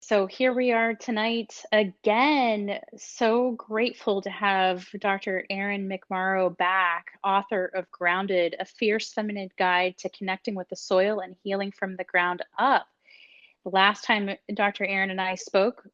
So here we are tonight again. So grateful to have Dr. Erin McMorrow back, author of Grounded, a fierce feminine guide to connecting with the soil and healing from the ground up. The last time Dr. Erin and I spoke,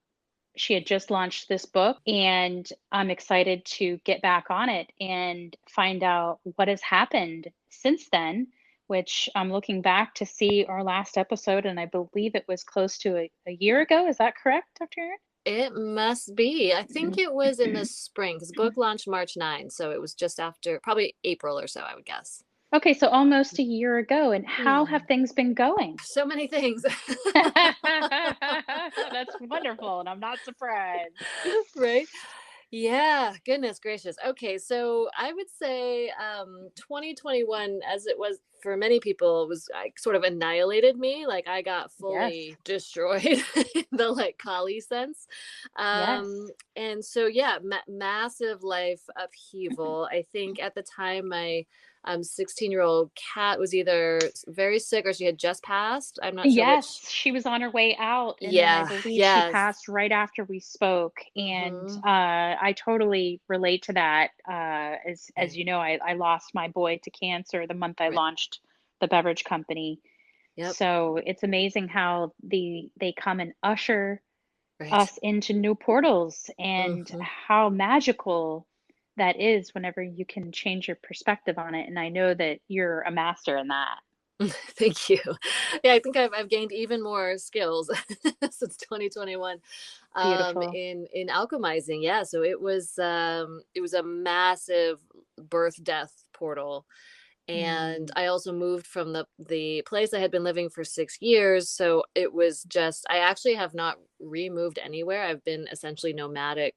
she had just launched this book, and I'm excited to get back on it and find out what has happened since then. Which I'm looking back to see our last episode, and I believe it was close to a year ago. Is that correct, Dr. It must be. I think it was in the Erin? spring because book launched March 9, so it was just after probably April or so, I would guess. Okay, so almost a year ago. And how Yeah. have things been going? So many things. That's wonderful, and I'm not surprised. Right? Yeah, goodness gracious. Okay, so I would say 2021, as it was for many people, was like sort of annihilated me. Like I got Yes, fully destroyed in the like Kali sense. yes. And so yeah, massive life upheaval. I think at the time my 16-year-old cat was either very sick or she had just passed. I'm not sure which. Yes, she was on her way out, and then I Yeah, believe she yes. passed right after we spoke. And Hmm. I totally relate to that. As Right, you know, I lost my boy to cancer the month I right. launched the beverage company. Yep. So it's amazing how they come and usher Right. us into new portals, and Hmm. how magical that is whenever you can change your perspective on it. And I know that you're a master in that. Thank you. Yeah, I think I've gained even more skills since 2021 Beautiful. in alchemizing. Yeah, so it was a massive birth death portal. And Mm. I also moved from the place I had been living for 6 years. So it was just I actually have not removed anywhere. I've been essentially nomadic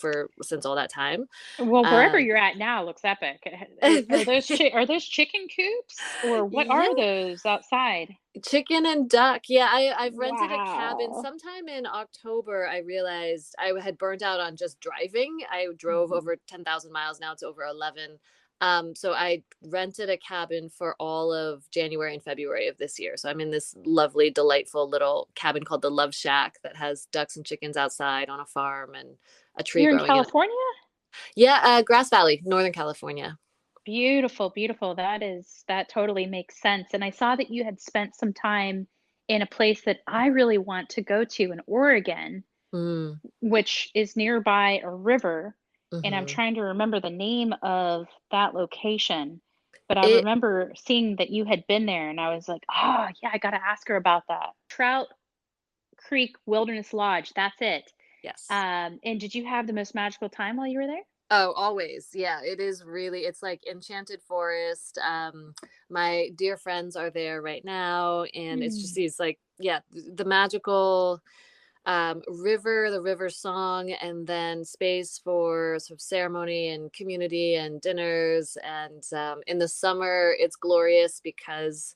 for since all that time. Well, wherever Um you're at now looks epic. Are those chicken coops, or what yeah, are those outside? chicken and duck. Yeah, I've rented a cabin Wow. sometime in October. I realized I had burnt out on just driving. I drove Mhm. over 10,000 miles. Now it's over 11. So I rented a cabin for all of January and February of this year. So I'm in this lovely, delightful little cabin called the Love Shack that has ducks and chickens outside on a farm and a tree You're in growing in it. California? Yeah, Grass Valley, Northern California. Beautiful, beautiful. That totally makes sense. And I saw that you had spent some time in a place that I really want to go to in Oregon, Mm, which is nearby a river. And I'm hmm. trying to remember the name of that location. But I It remember seeing that you had been there, and I was like, oh, yeah, I got to ask her about that. Trout Creek Wilderness Lodge, that's it. Yes. And did you have the most magical time while you were there? Oh, always. Yeah, it is really it's like enchanted forest. My dear friends are there right now and it's just Mm. these like yeah, the magical river, the river song, and then space for sort of ceremony and community and dinners. And in the summer, it's glorious because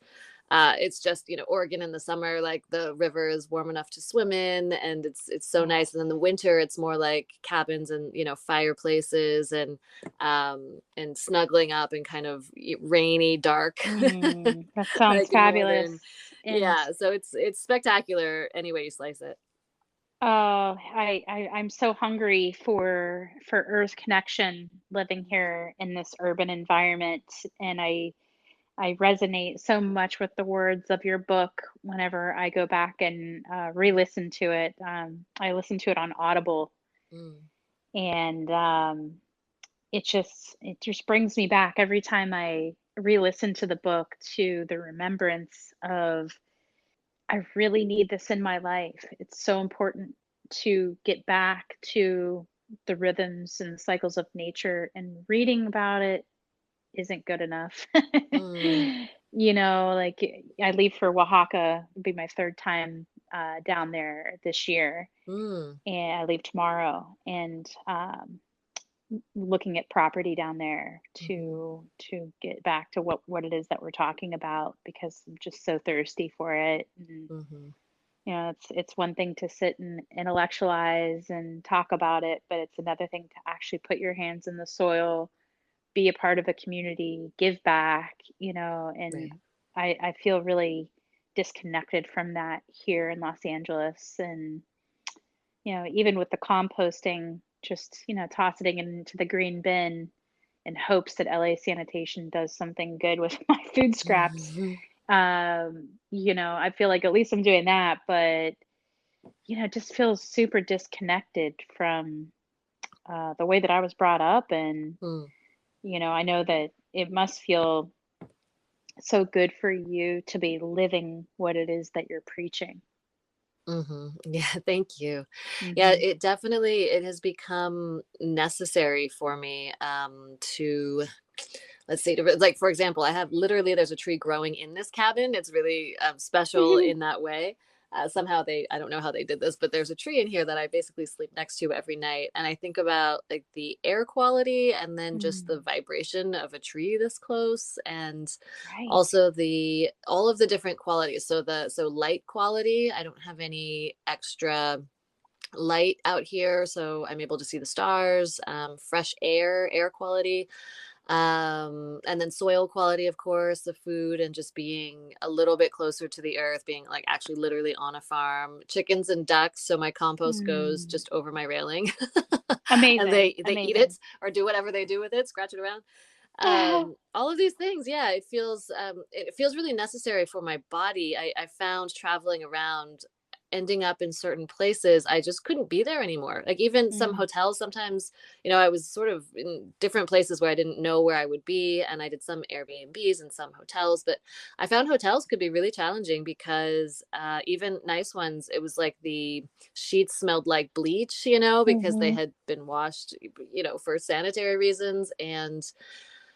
it's just Oregon in the summer, like the river is warm enough to swim in, and it's so nice. And then Yes. the winter, it's more like cabins and fireplaces and snuggling up and kind of rainy, dark, That sounds like northern. fabulous. And Yeah, so it's spectacular any way you slice it. I'm so hungry for earth connection living here in this urban environment. And I resonate so much with the words of your book whenever I go back and re-listen to it. I listen to it on Audible, Mm, and it just brings me back every time I re-listen to the book, to the remembrance of, I really need this in my life. It's so important to get back to the rhythms and cycles of nature, and reading about it isn't good enough. mm, Like, I leave for Oaxaca, it'll be my third time down there this year, mm, and I leave tomorrow. And looking at property down there mhm, to get back to what it is that we're talking about, because I'm just so thirsty for it. And mhm. it's one thing to sit and intellectualize and talk about it, but it's another thing to actually put your hands in the soil, be a part of a community, give back, and Right. I feel really disconnected from that here in Los Angeles. And even with the composting, just, tossing it into the green bin in hopes that LA sanitation does something good with my food scraps. Mhm. I feel like at least I'm doing that, but it just feels super disconnected from the way that I was brought up. And, Mm. I know that it must feel so good for you to be living what it is that you're preaching. Yeah, thank you. Yeah, Hmm. it has become necessary for me to, let's see, like for example, I have literally, there's a tree growing in this cabin. It's really special in that way. Somehow I don't know how they did this, but there's a tree in here that I basically sleep next to every night. And I think about like the air quality and then just the Mm, vibration of a tree this close, and right. also the all of the different qualities. So light quality, I don't have any extra light out here, so I'm able to see the stars. Fresh air quality, and then soil quality, of course, the food, and just being a little bit closer to the earth, being like actually literally on a farm. Chickens and ducks, so my compost goes Mm, just over my railing. And amazing. they eat it Amazing. or do whatever they do with it, scratch it around. All of these things, yeah, it feels really necessary for my body. I found traveling around, ending up in certain places, I just couldn't be there anymore. Like even some Mm, hotels sometimes, I was sort of in different places where I didn't know where I would be, and I did some Airbnbs and some hotels, but I found hotels could be really challenging because even nice ones, it was like the sheets smelled like bleach, because they mhm, had been washed, for sanitary reasons. And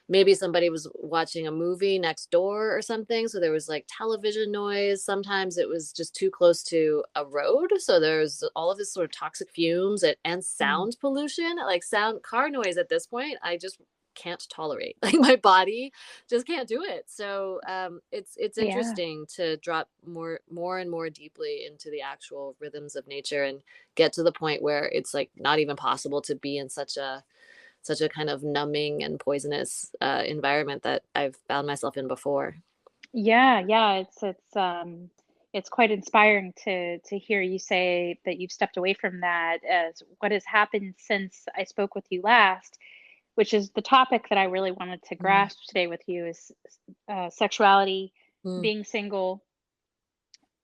maybe somebody was watching a movie next door or something, so there was like television noise. Sometimes it was just too close to a road, so there's all of this sort of toxic fumes and mm. sound pollution, like sound car noise. At this point I just can't tolerate, like my body just can't do it. So it's Yeah. interesting to drop more and more deeply into the actual rhythms of nature, and get to the point where it's like not even possible to be in such a kind of numbing and poisonous environment that I've found myself in before. Yeah, yeah, it's quite inspiring to hear you say that you've stepped away from that. As what has happened since I spoke with you last, which is the topic that I really wanted to Mm, grasp today with you, is sexuality, mm, being single,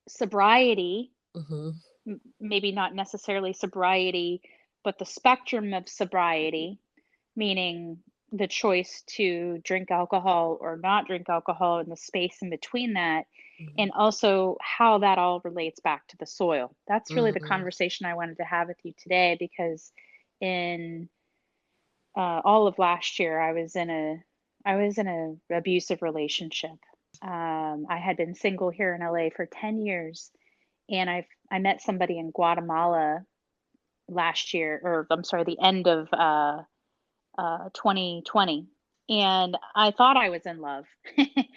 sobriety, mhm, maybe not necessarily sobriety, but the spectrum of sobriety, meaning the choice to drink alcohol or not drink alcohol and the space in between that, mhm, and also how that all relates back to the soil. That's really the mhm, conversation I wanted to have with you today, because in all of last year I was in a abusive relationship. I had been single here in LA for 10 years, and I met somebody in Guatemala last year, or I'm sorry, the end of 2020, and I thought I was in love.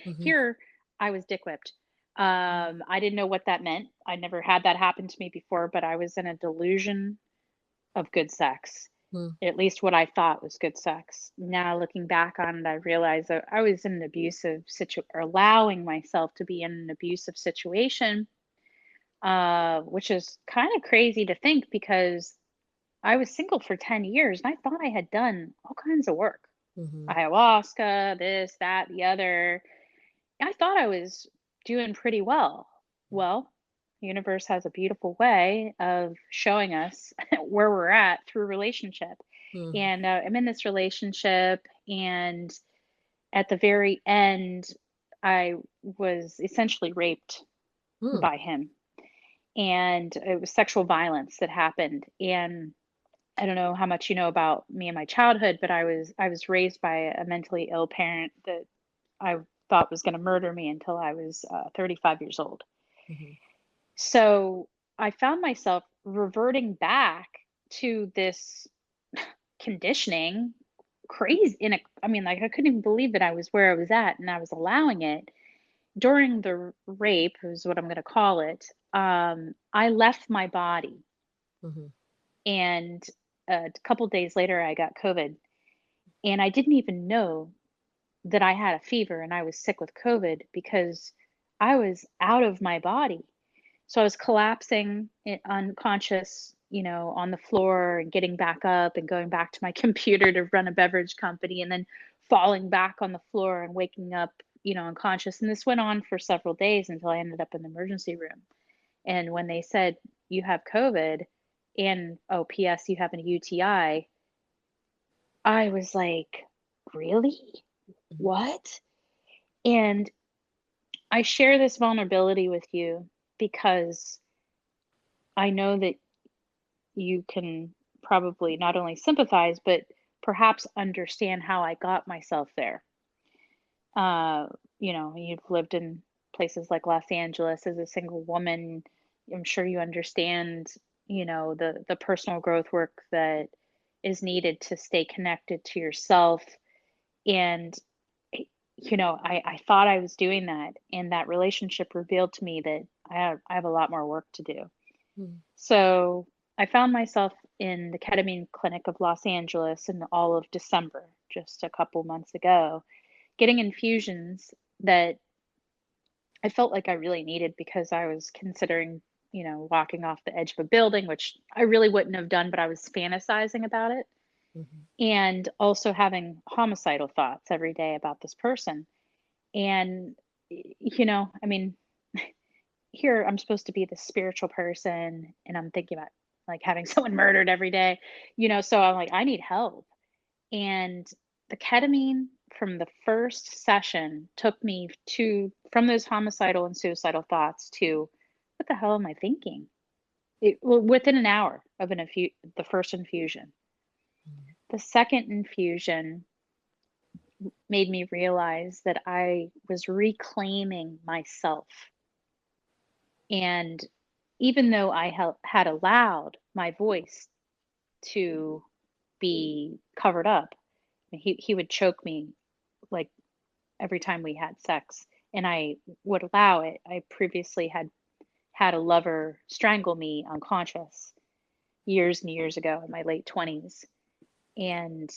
mhm, Here, I was dick whipped. mm, I didn't know what that meant. I never had that happen to me before, but I was in a delusion of good sex. mm, At least what I thought was good sex. Now looking back on it, I realized that I was in an abusive situation, or allowing myself to be in an abusive situation, which is kind of crazy to think, because I was single for 10 years and I thought I had done all kinds of work. mhm, Ayahuasca, this, that, the other. I thought I was doing pretty well. Well, the universe has a beautiful way of showing us where we're at through relationship. mhm, And I'm in this relationship, and at the very end, I was essentially raped mm, by him. And it was sexual violence that happened. And I don't know how much you know about me and my childhood, but I was raised by a mentally ill parent that I thought was going to murder me until I was 35 years old. mhm, So I found myself reverting back to this conditioning, crazy. I mean, like I couldn't even believe that I was where I was at, and I was allowing it. During the rape, is what I'm going to call it. I left my body, mhm, and a couple days later, I got COVID, and I didn't even know that I had a fever and I was sick with COVID, because I was out of my body. So I was collapsing, unconscious, on the floor and getting back up and going back to my computer to run a beverage company and then falling back on the floor and waking up, unconscious. And this went on for several days until I ended up in the emergency room. And when they said you have COVID and, oh, PS, you have a UTI, I was like, really? What? And I share this vulnerability with you because I know that you can probably not only sympathize, but perhaps understand how I got myself there. Uh, you've lived in places like Los Angeles as a single woman. I'm sure you understand, the personal growth work that is needed to stay connected to yourself. And I thought I was doing that, and that relationship revealed to me that I have a lot more work to do. Mm. So I found myself in the ketamine clinic of Los Angeles in all of December, just a couple months ago, getting infusions that I felt like I really needed because I was considering, walking off the edge of a building, which I really wouldn't have done, but I was fantasizing about it. Mhm. And also having homicidal thoughts every day about this person. And, I mean, here I'm supposed to be the spiritual person and I'm thinking about like having someone murdered every day, so I'm like, I need help. And the ketamine from the first session took me to from those homicidal and suicidal thoughts to what the hell am I thinking? Well, within an hour of the first infusion. The second infusion made me realize that I was reclaiming myself. And even though I had allowed my voice to be covered up, he would choke me like every time we had sex, and I would allow it. I previously had a lover strangle me unconscious years and years ago in my late 20s. And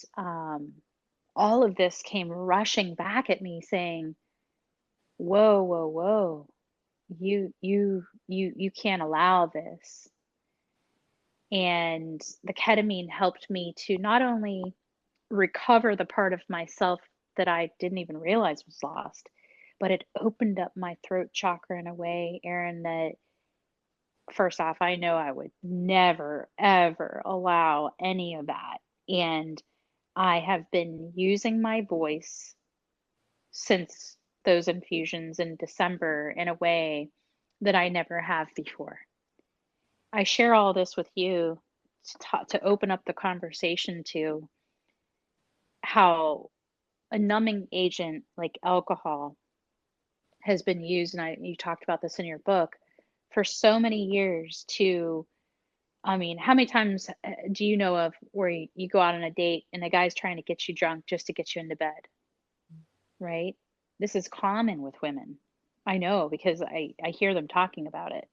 all of this came rushing back at me saying, whoa, whoa, whoa, you can't allow this. And the ketamine helped me to not only recover the part of myself that I didn't even realize was lost, but it opened up my throat chakra in a way, Erin, that first off, I know I would never, ever allow any of that. And I have been using my voice since those infusions in December in a way that I never have before. I share all this with you to open up the conversation to how a numbing agent like alcohol has been used, and you talked about this in your book, for so many years to, I mean, how many times do you know of where you go out on a date and the guy's trying to get you drunk just to get you into bed, right? This is common with women. I know because I hear them talking about it.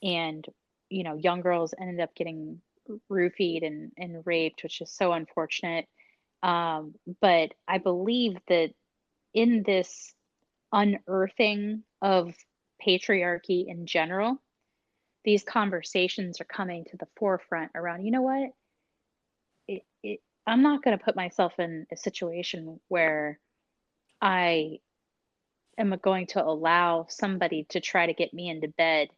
And, young girls ended up getting roofied and raped, which is so unfortunate. But I believe that in this unearthing of patriarchy in general, these conversations are coming to the forefront around, you know what? I'm not going to put myself in a situation where I am going to allow somebody to try to get me into bed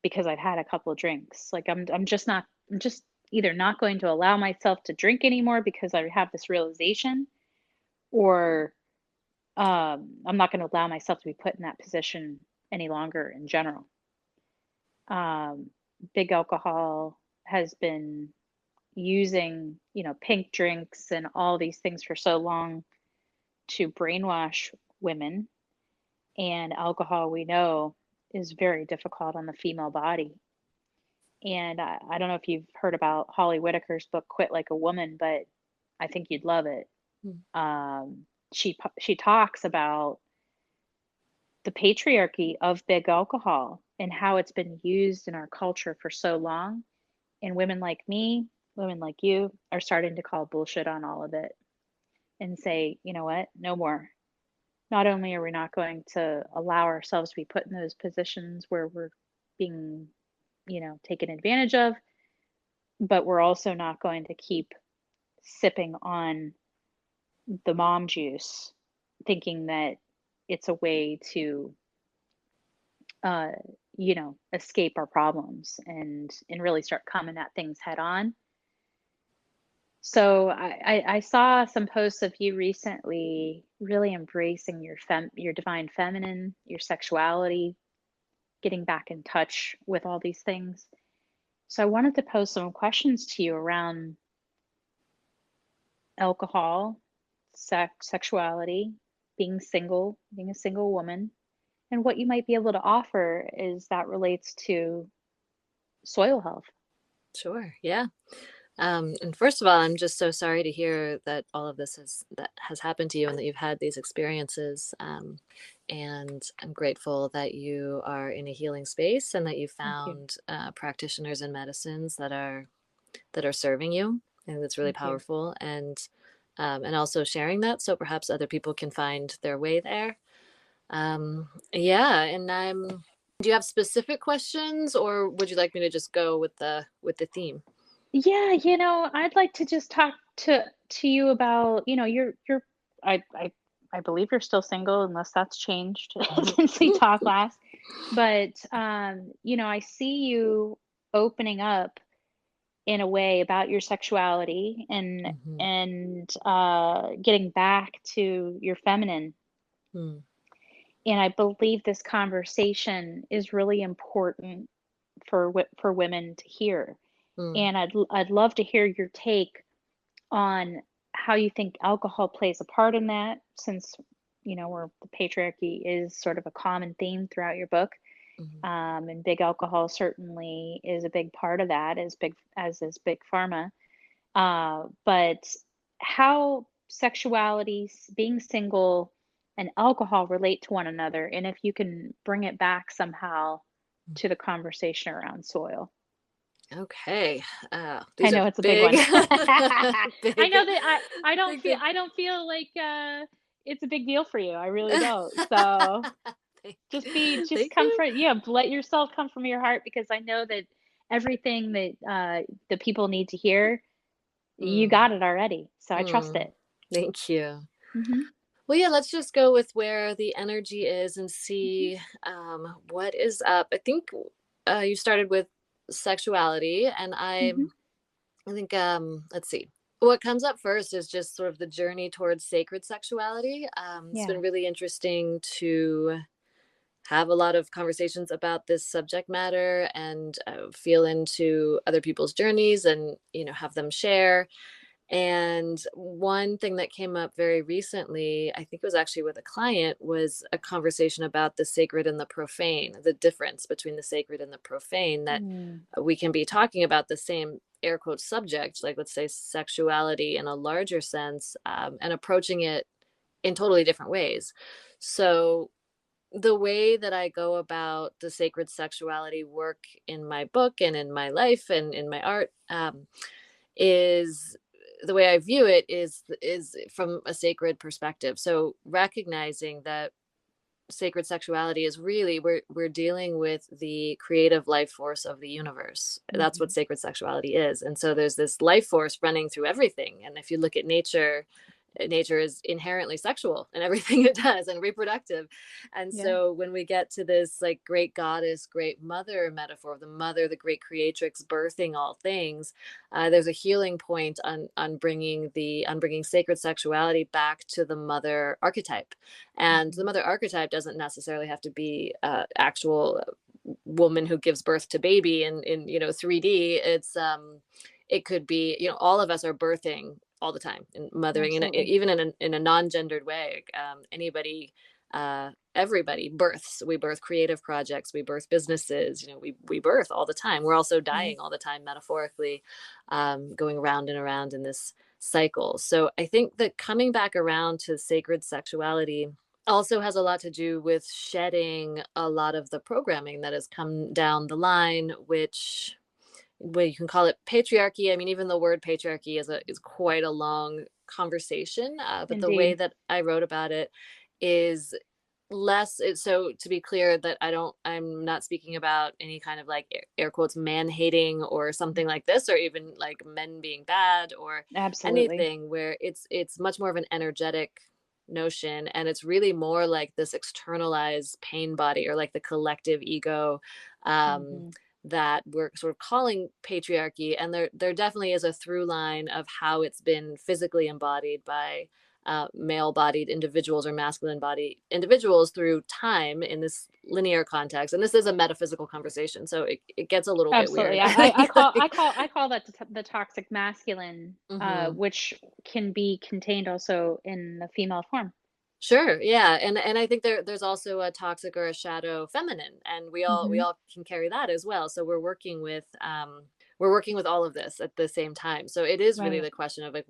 because I've had a couple of drinks. Like I'm just either not going to allow myself to drink anymore because I have this realization, or I'm not going to allow myself to be put in that position any longer in general. Um, Big alcohol has been using, pink drinks and all these things for so long to brainwash women. And alcohol, we know, is very difficult on the female body. And I don't know if you've heard about Holly Whitaker's book, Quit Like a Woman, but I think you'd love it. Mm. She talks about the patriarchy of big alcohol and how it's been used in our culture for so long. And women like me, women like you, are starting to call bullshit on all of it and say, you know what, no more. Not only are we not going to allow ourselves to be put in those positions where we're being, taken advantage of, but we're also not going to keep sipping on the mom juice, thinking that it's a way to, uh, escape our problems and really start coming at things head on. So I saw some posts of you recently really embracing your divine feminine, your sexuality, getting back in touch with all these things. So I wanted to pose some questions to you around alcohol, sexuality, being single, being a single woman, and what you might be able to offer as that relates to soil health. Sure. Yeah. And first of all, I'm just so sorry to hear that all of this has happened to you and that you've had these experiences. And I'm grateful that you are in a healing space and that you Thank you. found practitioners and medicines that are serving you. And that's really Thank you. powerful. And also sharing that so perhaps other people can find their way there. Yeah, and do you have specific questions or would you like me to just go with the theme? Yeah, I'd like to just talk to you about, you're I believe you're still single unless that's changed since we talked last. But I see you opening up in a way about your sexuality Mhm. and getting back to your feminine. Mm, And I believe this conversation is really important for women to hear. mm, And I'd love to hear your take on how you think alcohol plays a part in that, since where the patriarchy is sort of a common theme throughout your book. mhm, And big alcohol certainly is a big part of that, as is big pharma. But how sexuality, being single, and alcohol relate to one another, and if you can bring it back somehow mm. to the conversation around soil. Okay. I These are know it's a big big, one. I big, know that I don't big, feel big. I don't feel like it's a big deal for you. I really don't. So Thank, just thank come you. from, yeah, let yourself come from your heart, because I know that everything that the people need to hear, you Mm, got it already. So I trust mm, it. thank you. Hmm. Well, yeah, let's just go with where the energy is and Hmm. see what is up. I think you started with sexuality, and Hmm. I think let's see. What comes up first is just sort of the journey towards sacred sexuality. It's been Yeah. really interesting to have a lot of conversations about this subject matter and feel into other people's journeys and have them share. And one thing that came up very recently, I think it was actually with a client, was a conversation about the sacred and the profane, the difference between the sacred and the profane, that Mm. we can be talking about the same air quote subject, like let's say sexuality in a larger sense, and approaching it in totally different ways. So the way that I go about the sacred sexuality work in my book and in my life and in my art, is the way I view it is from a sacred perspective. So recognizing that sacred sexuality is really we're dealing with the creative life force of the universe. That's what Hmm. sacred sexuality is. And so there's this life force running through everything. And if you look at nature, nature is inherently sexual in everything it does and reproductive. And Yeah. so when we get to this like great goddess, great mother metaphor of the mother, the great creatrix birthing all things, there's a healing point on bringing sacred sexuality back to the mother archetype. And the Hmm. mother archetype doesn't necessarily have to be actual woman who gives birth to baby in 3D. It could be, all of us are birthing all the time and mothering, Absolutely. even in a non-gendered way. Anybody, everybody births. We birth creative projects, we birth businesses, we birth all the time. We're also Yeah. dying all the time, metaphorically, going around and around in this cycle. So I think that coming back around to sacred sexuality also has a lot to do with shedding a lot of the programming that has come down the line, which, well, you can call it patriarchy. I mean, even the word patriarchy is quite a long conversation. But the way Indeed. that I wrote about it is So to be clear, that I'm not speaking about any kind of like air quotes man hating or something like this, or even like men being bad or Absolutely. anything, where it's much more of an energetic notion, and it's really more like this externalized pain body, or like the collective ego, um Hmm. that we're sort of calling patriarchy. And there definitely is a through line of how it's been physically embodied by male bodied individuals or masculine bodied individuals through time in this linear context. And this is a metaphysical conversation, so it gets a little bit weird. Absolutely. I call that the toxic masculine, Hmm. which can be contained also in the female form. Sure, yeah, and I think there's also a toxic or a shadow feminine, and we Hmm. all can carry that as well. So we're working with all of this at the same time. So it is really Right. the question of like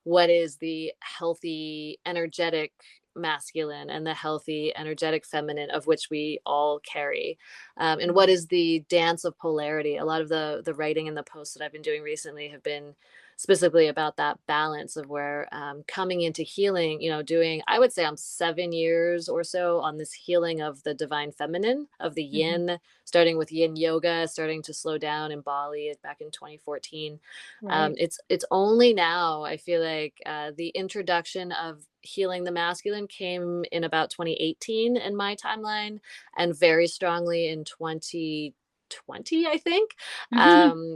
what is the healthy energetic masculine and the healthy energetic feminine, of which we all carry, and what Hmm. is the dance of polarity. A lot of the writing and the posts that I've been doing recently have been specifically about that balance of where, coming into healing, doing, I would say I'm 7 years or so on this healing of the divine feminine, of the Hmm. yin, starting with yin yoga, starting to slow down in Bali back in 2014. Right. It's only now I feel like, the introduction of healing the masculine came in about 2018 in my timeline, and very strongly in 2020, I think.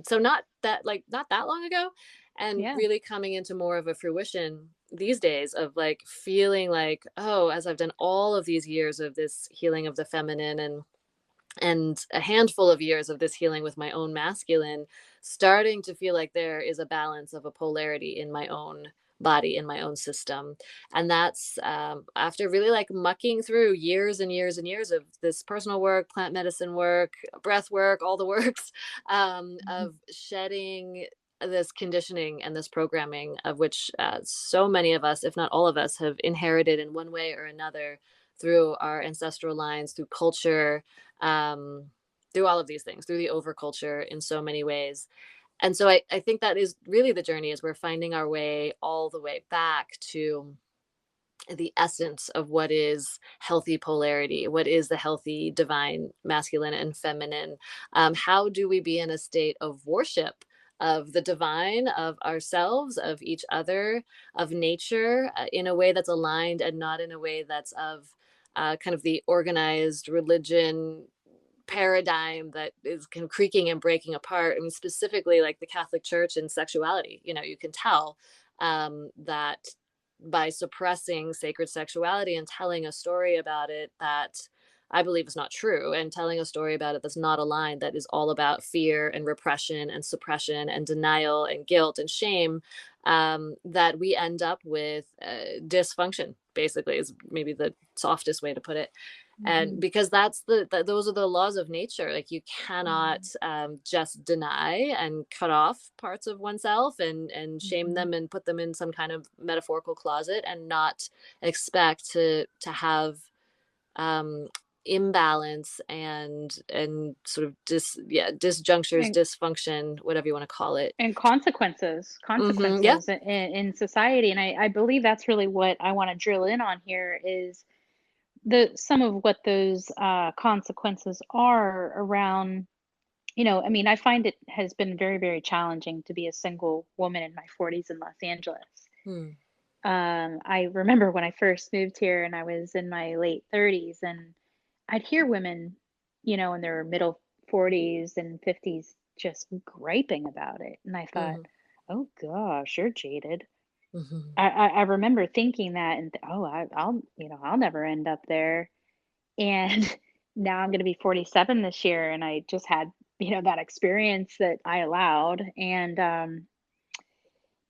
So not that long ago, and Yeah. really coming into more of a fruition these days of like feeling like, oh, as I've done all of these years of this healing of the feminine, and a handful of years of this healing with my own masculine, starting to feel like there is a balance of a polarity in my own body, in my own system. And that's, after really like mucking through years and years and years of this personal work, plant medicine work, breath work, all the works, Mhm. of shedding this conditioning and this programming, of which, so many of us, if not all of us, have inherited in one way or another through our ancestral lines, through culture, um, through all of these things, through the overculture in so many ways. And so I think that is really the journey, is we're finding our way all the way back to the essence of what is healthy polarity, what is the healthy divine masculine and feminine. How do we be in a state of worship of the divine, of ourselves, of each other, of nature, in a way that's aligned, and not in a way that's of, kind of the organized religion paradigm that is kind of creaking and breaking apart. I mean, specifically like the Catholic Church and sexuality. You can tell, that by suppressing sacred sexuality and telling a story about it that I believe is not true, and telling a story about it that's not aligned, that is all about fear and repression and suppression and denial and guilt and shame, that we end up with, dysfunction, basically, is maybe the softest way to put it. And Mhm. because those are the laws of nature, like you cannot, Mhm. just deny and cut off parts of oneself and shame Mhm. them and put them in some kind of metaphorical closet, and not expect to have, um imbalance and sort of disjunctures, And dysfunction, whatever you want to call it. consequences, Yeah. in society, and I believe that's really what I want to drill in on here is the some of what those consequences are around. I mean, I find it has been very, very challenging to be a single woman in my 40s in Los Angeles. Hmm. I remember when I first moved here and I was in my late 30s, and I'd hear women, in their middle 40s and 50s just griping about it. And I thought, Hmm. oh gosh, you're jaded. Hmm. I remember thinking that and, oh, I'll never end up there. And now I'm going to be 47 this year. And I just had, that experience that I allowed. And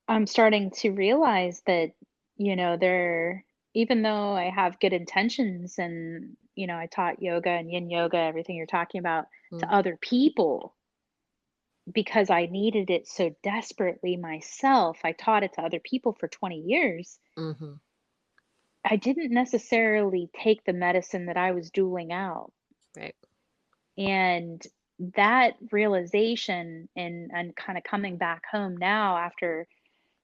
I'm starting to realize that, even though I have good intentions and, I taught yoga and yin yoga, everything you're talking about to Hmm. other people because I needed it so desperately myself. I taught it to other people for 20 years. Hmm. I didn't necessarily take the medicine that I was doling out. Right. And that realization and kind of coming back home now after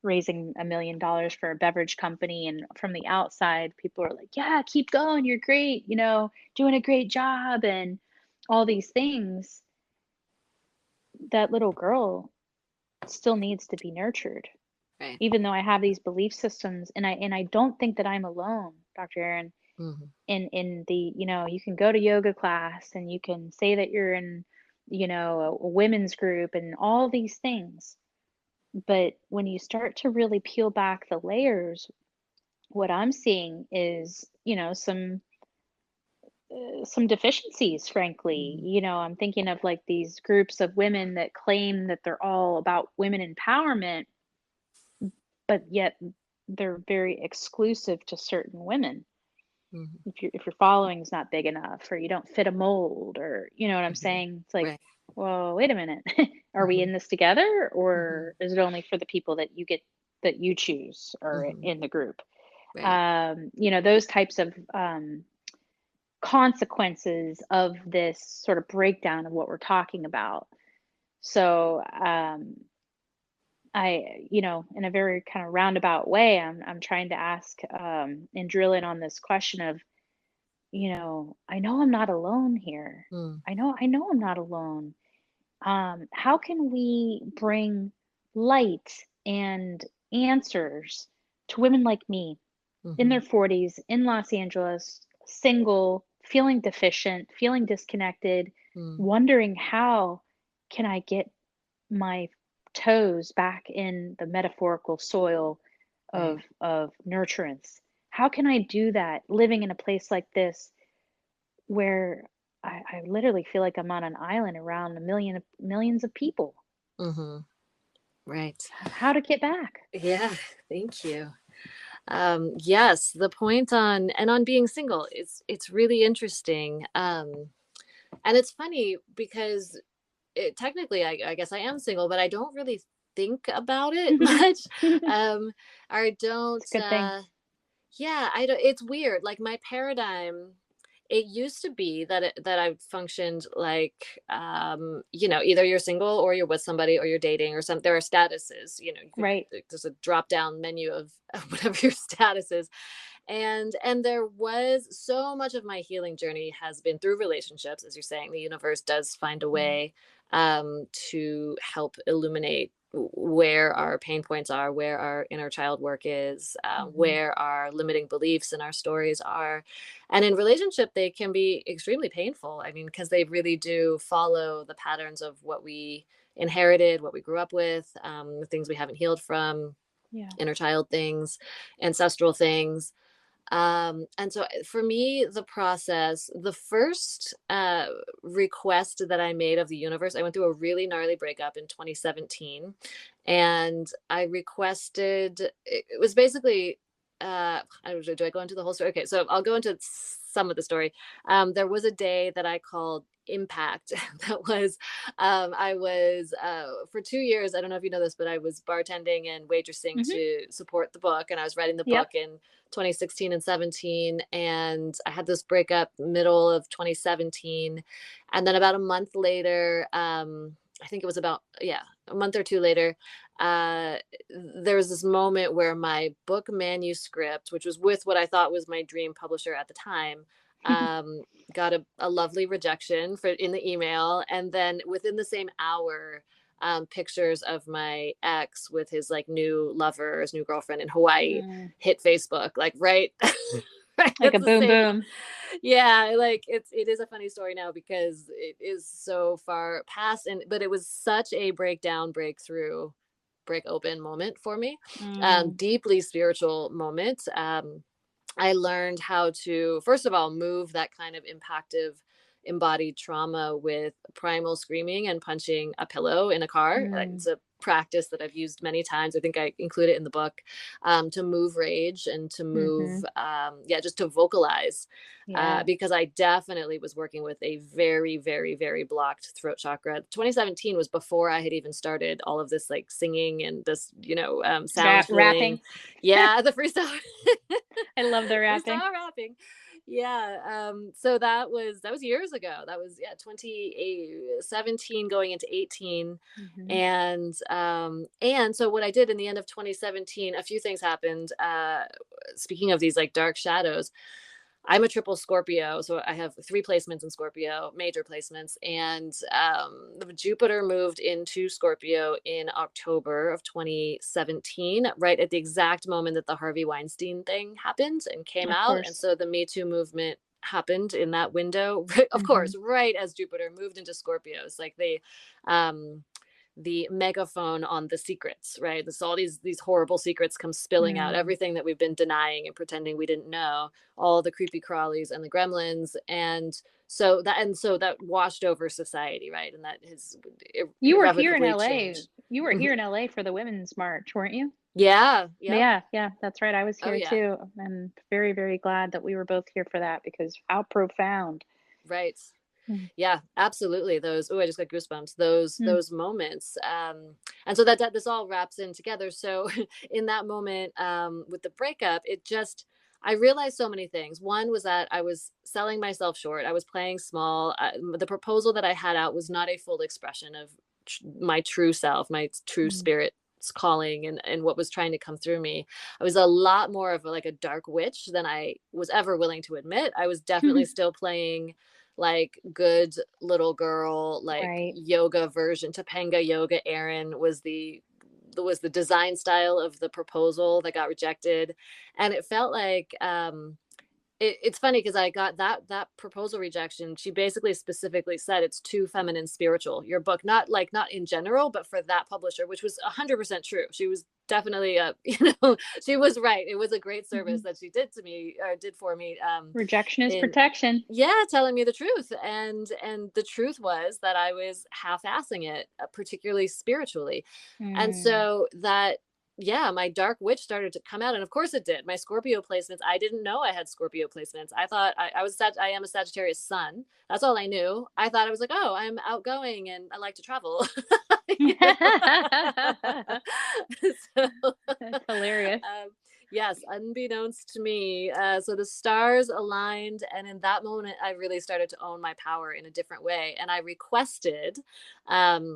raising $1 million for a beverage company. And from the outside, people are like, yeah, keep going. You're great. Doing a great job and all these things. That little girl still needs to be nurtured, Right. even though I have these belief systems. And I don't think that I'm alone, Dr. Aaron, Mm-hmm. in the, you can go to yoga class and you can say that you're in, a women's group and all these things. But when you start to really peel back the layers, what I'm seeing is, some deficiencies, frankly. Mm-hmm. I'm thinking of like these groups of women that claim that they're all about women empowerment, but yet they're very exclusive to certain women. Mm-hmm. If your following is not big enough, or you don't fit a mold, or you know what I'm Mm-hmm. saying? It's like, Right. well, wait a minute. Are we Mm-hmm. in this together, Mm-hmm. or is it only for the people that you choose or Mm-hmm. in the group? Right. Those types of consequences of this sort of breakdown of what we're talking about. So, in a very kind of roundabout way, I'm trying to ask and drill in on this question of, I know I'm not alone here. Mm. I know I'm not alone. How can we bring light and answers to women like me in Mm-hmm. their 40s in Los Angeles, single, feeling deficient, feeling disconnected, Mm. wondering how can I get my toes back in the metaphorical soil Right. of nurturance? How can I do that living in a place like this where I literally feel like I'm on an island around millions of people? Mm-hmm. Right. How to get back? Yeah. Thank you. Yes, the point on being single, it's really interesting. And it's funny because technically, I guess I am single, but I don't really think about it much. It's Um, I don't. a good thing. Yeah, I don't. It's weird. Like my paradigm, it used to be that I functioned like, either you're single or you're with somebody or you're dating or something. There are statuses. Right. There's a drop down menu of whatever your status is, and there was so much of my healing journey has been through relationships. As you're saying, the universe does find a Yeah. way to help illuminate where our pain points are, where our inner child work is, Hmm. where our limiting beliefs and our stories are. And in relationship, they can be extremely painful. I mean, because they really do follow the patterns of what we inherited, what we grew up with, the things we haven't healed from, Yeah. inner child things, ancestral things. And so for me, the process, the first request that I made of the universe, I went through a really gnarly breakup in 2017. And I requested, it was basically, do I go into the whole story? Okay, so I'll go into some of the story. There was a day that I called impact. That was, I was for 2 years, I don't know if you know this, but I was bartending and waitressing Hmm. to support the book, and I was writing the book Yep. in 2016 and 17. And I had this breakup middle of 2017. And then about a month later, I think it was about, yeah, a month or two later, uh, there was this moment where my book manuscript, which was with what I thought was my dream publisher at the time, um, got a lovely rejection for in the email. And then within the same hour, pictures of my ex with his like new lover, his new girlfriend in Hawaii Mm. hit Facebook, like right, right Like at a the boom same. boom. Yeah, like it is a funny story now because it is so far past, and but it was such a breakthrough, break open moment for me, Mm. deeply spiritual moment. I learned how to, first of all, move that kind of impactive embodied trauma with primal screaming and punching a pillow in a car. Mm. It's a practice that I've used many times. I think I include it in the book, to move rage and to move, Hmm. yeah, just to vocalize. Yeah. Because I definitely was working with a very, very, very blocked throat chakra. 2017 was before I had even started all of this like singing and this, sound healing. Rapping. Yeah, the freestyle. I love the We rapping. start rapping. Yeah. So that was years ago. That was, yeah, 2017 going into 18. Hmm. And so what I did in the end of 2017, a few things happened. Speaking of these like dark shadows, I'm a triple Scorpio, so I have three placements in Scorpio, major placements, and Jupiter moved into Scorpio in October of 2017, right at the exact moment that the Harvey Weinstein thing happened and came Of out, and course. so the Me Too movement happened in that window, of Hmm. course, right as Jupiter moved into Scorpio. It's like um, the megaphone on the secrets, right? This all these horrible secrets come spilling out, Mm. everything that we've been denying and pretending we didn't know, all the creepy crawlies and the gremlins, and so that washed over society, right? And that has You were here in irrevocably LA. changed. You were Mhm. here in LA for the Women's March, weren't you? Yeah, yep. Yeah, yeah, that's right. I was Oh here yeah. too. And very, very glad that we were both here for that because how profound. Right. Mm. Yeah, absolutely. Those, oh, I just got goosebumps. Those Mm. those moments, and so that this all wraps in together. So, in that moment, with the breakup, I realized so many things. One was that I was selling myself short. I was playing small. The proposal that I had out was not a full expression of my true self, my true Mm. spirit calling, and what was trying to come through me. I was a lot more of like a dark witch than I was ever willing to admit. I was definitely still playing like good little girl, like Right. yoga version. Topanga yoga Erin was the design style of the proposal that got rejected. And it felt like it's funny because I got that proposal rejection. She basically specifically said it's too feminine spiritual. Your book, not in general, but for that publisher, which was 100% true. She was definitely she was right. It was a great service Hmm. that she did to me, or did for me. Rejection is In protection. Yeah, telling me the truth, and the truth was that I was half-assing it, particularly spiritually. And Mm. so that, yeah, my dark witch started to come out, and of course it did. My Scorpio placements, I didn't know I had Scorpio placements. I thought I am a Sagittarius sun. That's all I knew. I thought I was like, oh, I'm outgoing and I like to travel. You know? So, That's hilarious. yes, unbeknownst to me. So the stars aligned, and in that moment, I really started to own my power in a different way. And I requested um,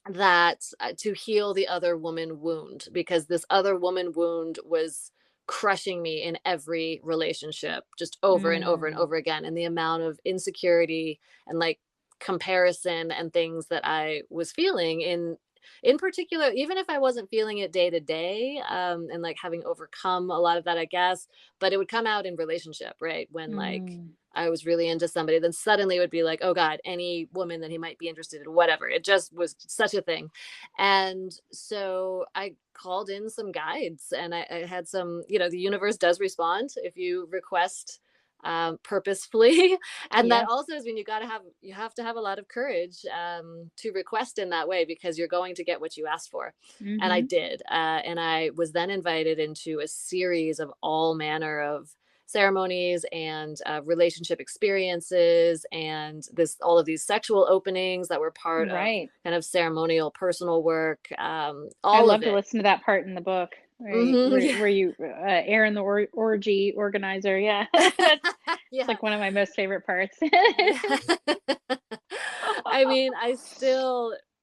that to heal the other woman wound, because this other woman wound was crushing me in every relationship, just over and over and Mm. over again. And the amount of insecurity and like comparison and things that I was feeling in particular, even if I wasn't feeling it day to day, and like having overcome a lot of that, I guess, but it would come out in relationship, right? When like Mm. I was really into somebody, then suddenly it would be like, oh God, any woman that he might be interested in, whatever. It just was such a thing. And so I called in some guides, and I had some, the universe does respond if you request purposefully. And that Yes. also is when you have to have a lot of courage to request in that way, because you're going to get what you asked for. And I Hmm. did, and I was then invited into a series of all manner of ceremonies and relationship experiences, and this all of these sexual openings that were part of Right. kind of ceremonial personal work, I all love of to it. listen to that part in the book Yeah. where you Aaron the orgy organizer. Yeah, that's it's Yeah. like one of my most favorite parts. Yeah. I mean,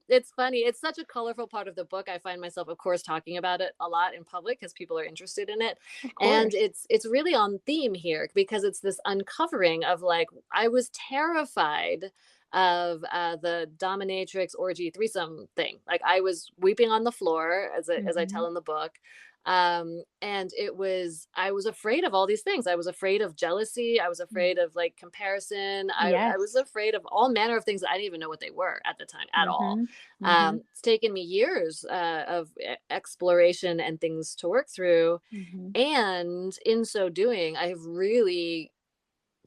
it's funny. It's such a colorful part of the book. I find myself, of course, talking about it a lot in public because people are interested in it. Of And course. it's really on theme here, because it's this uncovering of like, I was terrified of the dominatrix orgy threesome thing. Like I was weeping on the floor, as I Hmm. tell in the book. And I was afraid of all these things. I was afraid of jealousy. I was afraid of like comparison. I was Yes. afraid of all manner of things that I didn't even know what they were at the time at all. Hmm. Hmm. It's taken me years of exploration and things to work through. Hmm. And in so doing, I have really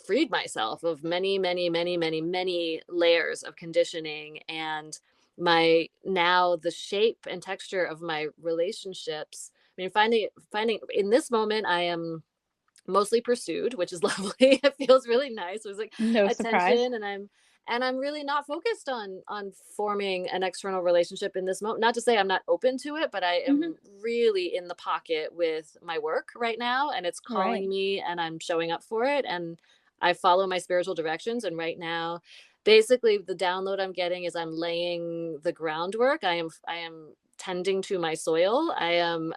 freed myself of many, many, many, many, many layers of conditioning. And the shape and texture of my relationships. I mean, finding in this moment, I am mostly pursued, which is lovely. It feels really nice. There's like No surprise. attention, and and I'm really not focused on forming an external relationship in this moment. Not to say I'm not open to it, but I Hmm. am really in the pocket with my work right now, and it's Right. calling me, and I'm showing up for it, and I follow my spiritual directions. And right now, basically, the download I'm getting is I'm laying the groundwork. I am tending to my soil. I am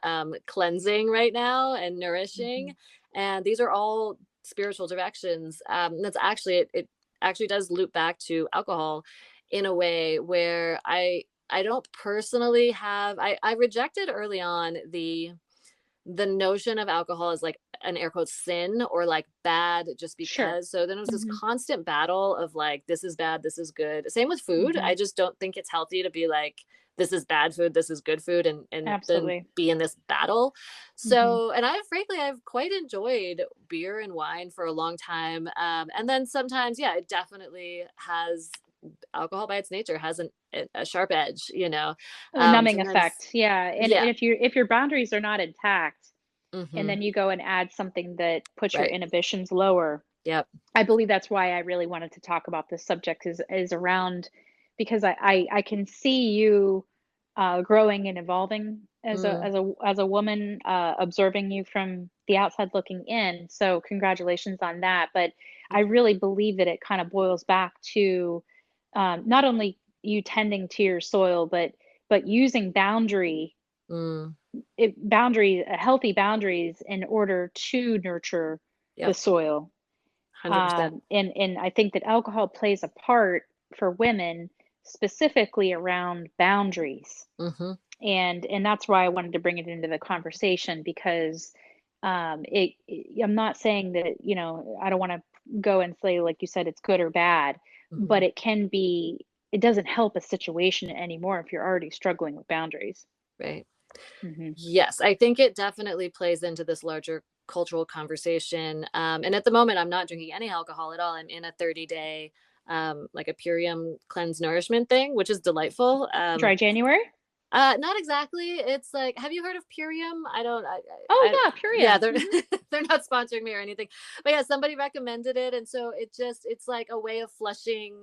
cleansing right now and Hmm. nourishing, and these are all spiritual directions. That's actually it actually does loop back to alcohol in a way where I don't personally have I rejected early on the notion of alcohol as like an air quotes sin or like bad just Sure. because. So then it was this Hmm. constant battle of like, this is bad, this is good. Same with food. Hmm. I just don't think it's healthy to be like, this is bad food, this is good food, and then Absolutely. be in this battle. Hmm. So, and I've quite enjoyed beer and wine for a long time. And then sometimes, yeah, it definitely has alcohol by its nature has a sharp edge, you know. A numbing Sometimes, effect. Yeah. And yeah. if your boundaries are not intact, and Hmm. then you go and add something that puts your Right. inhibitions lower, Yep. I believe that's why I really wanted to talk about this subject is around, because I can see you growing and evolving as a Mm. as a woman, observing you from the outside looking in. So congratulations on that. But I really believe that it kind of boils back to, not only you tending to your soil, but using Mm. healthy boundaries in order to nurture the Yep. soil. 100%. And I think that alcohol plays a part for women, specifically around boundaries. Mhm. And that's why I wanted to bring it into the conversation, because I'm not saying that, I don't want to go and say, like you said, it's good or bad, but Mhm. it doesn't help a situation anymore if you're already struggling with boundaries. Right. Hmm. Yes, I think it definitely plays into this larger cultural conversation. And at the moment, I'm not drinking any alcohol at all. I'm in a 30-day, like a Purium cleanse nourishment thing, which is delightful. Dry January? Not exactly. It's like, have you heard of Purium? I don't, Oh I yeah, yeah, Purium. they're Hmm. they're not sponsoring me or anything, but yeah, somebody recommended it, and so it's like a way of flushing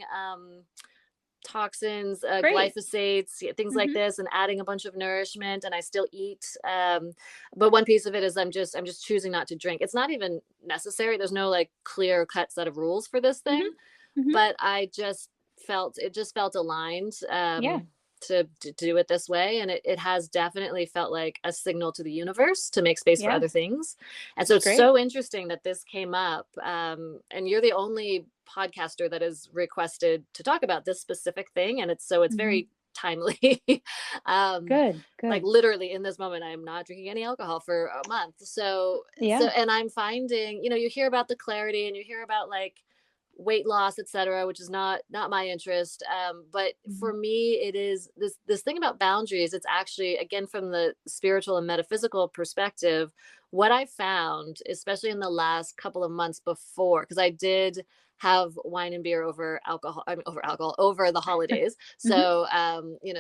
toxins, Great. glyphosates, things like Hmm. this, and adding a bunch of nourishment. And I still eat, but one piece of it is I'm just choosing not to drink. It's not even necessary. There's no like clear cut set of rules for this Hmm. thing, Hmm. but it just felt aligned, Yeah. to do it this way. And it has definitely felt like a signal to the universe to make space for Yeah. other things. And so It's it's great. so interesting that this came up, and you're the only podcaster that is requested to talk about this specific thing, and it's Hmm. very timely. um Good. like Good. literally in this moment I am not drinking any alcohol for a month. So Yeah. and I'm finding, you hear about the clarity, and you hear about like weight loss, etc., which is not my interest. But Hmm. for me, it is this thing about boundaries. It's actually, again, from the spiritual and metaphysical perspective, what I found, especially in the last couple of months before, because I did have wine and beer over alcohol, I mean, over alcohol over the holidays. Hmm. So,